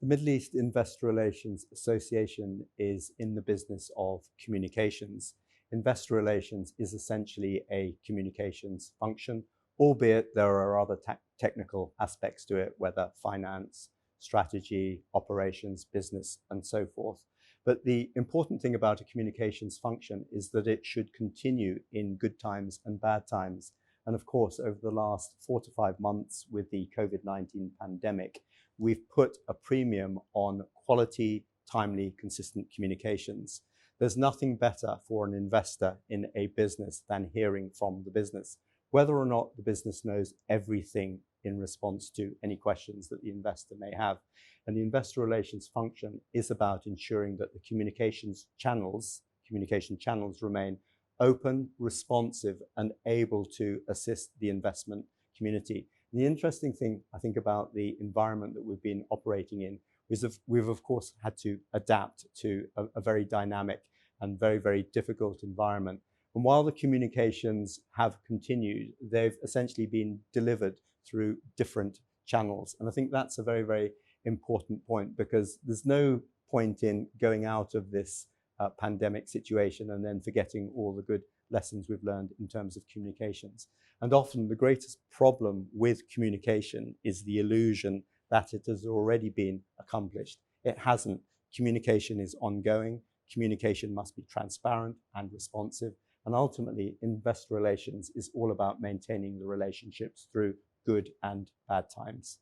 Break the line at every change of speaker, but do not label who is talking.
The Middle East Investor Relations Association is in the business of communications. Investor relations is essentially a communications function, albeit there are other technical aspects to it, whether finance, strategy, operations, business, and so forth. But the important thing about a communications function is that it should continue in good times and bad times. And of course, over the last 4 to 5 months with the COVID-19 pandemic, we've put a premium on quality, timely, consistent communications. There's nothing better for an investor in a business than hearing from the business, whether or not the business knows everything in response to any questions that the investor may have. And the investor relations function is about ensuring that the communication channels remain open, responsive, and able to assist the investment community. And the interesting thing, I think, about the environment that we've been operating in is we've, of course, had to adapt to a very dynamic and very, very difficult environment. And while the communications have continued, they've essentially been delivered through different channels. And I think that's a very, very important point, because there's no point in going out of this pandemic situation and then forgetting all the good lessons we've learned in terms of communications. And often the greatest problem with communication is the illusion that it has already been accomplished. It hasn't. Communication is ongoing. Communication must be transparent and responsive. And ultimately, investor relations is all about maintaining the relationships through good and bad times.